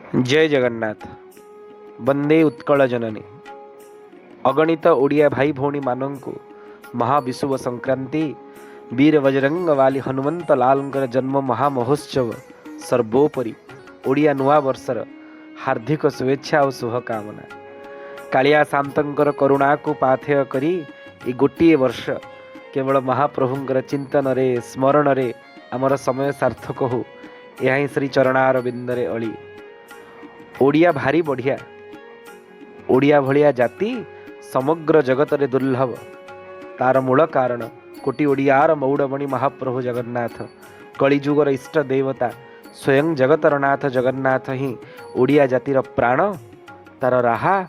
जय जगन्नाथ। वंदे उत्कल जननी। अगणित ओडिया भाई भौणी मानंकु महाविशुव संक्रांति वीर बजरंग वाली हनुमंत लालंकर जन्म महामहोत्सव सर्वोपरि ओडिया नुआ वर्षर हार्दिक शुभेच्छा और शुभकामना। कालिया शांतंकर करुणा को पाथेय करी ए गोटे वर्ष केवल महाप्रभुंकर चिंतन रे स्मरण रे आमर समय सार्थक हो। यह श्री चरणार बिंदरे अली ओडिया भारी बढ़िया। ओडिया भलिया जाति समग्र जगत रे दुर्लभ। तार मूल कारण कोटि ओडियार मौड़मणि महाप्रभु जगन्नाथ कलिजुगर इष्ट देवता स्वयं जगतर नाथ जगन्नाथ ही ओडिया जातिर प्राण। तार राहा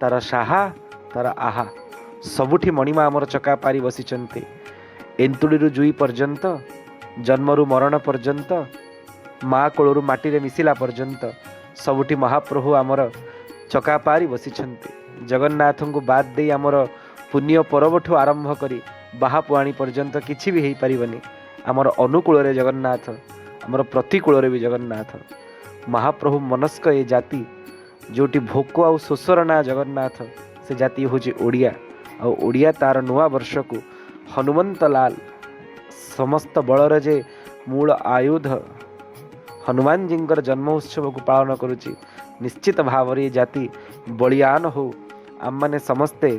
तार साहा तार आहा सबुठी मणिमा आमर चका पारी बसिचंती। एंतुड़ीरु जुई पर्यंत जन्मरु मरण पर्यंत माँ कोलरु माटी रे मिसिला पर्यंत सबुठी महाप्रभु आमर चका पारी बसिछंती। जगन्नाथ को बाद दे आमर पुण्य पर्वठु आरंभ करी बाहापुआणी पर्यंत किछि भी हेई परिबनी। आमर अनुकूल रे जगन्नाथ आमर प्रतिकूल रे भी जगन्नाथ। महाप्रभु मनस्क ए जाति जोटी भोक आ शोषर ना जगन्नाथ से जाति हूँ ओडिया। आ ओडिया तार नुआ वर्ष को हनुमंत लाल समस्त बलर जे मूल आयुध हनुमान जींकर जन्म उत्सव को पालन करुच्ची। निश्चित भाव ये जाति बलियान हो आम मैंने समस्ते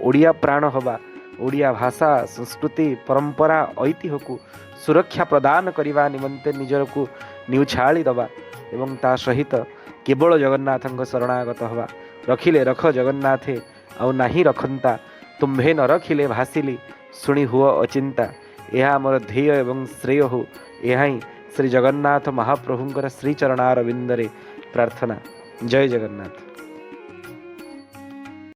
ओडिया प्राण हवा ओडिया भाषा संस्कृति परंपरा ऐतिह्य को सुरक्षा प्रदान करने निमंते निजर को न्यूछाड़ी दबा एवं ता सहित केवल जगन्नाथ शरणागत हवा। रखिले रख जगन्नाथे आउ नाही रखंता तुम्भे न रखिले भासिली शुणी हुआ अचिंता। यह आमर ध्येय एवं श्रेय हो। यह श्री जगन्नाथ महाप्रभुंकर श्री चरणार बिंदरे प्रार्थना। जय जगन्नाथ।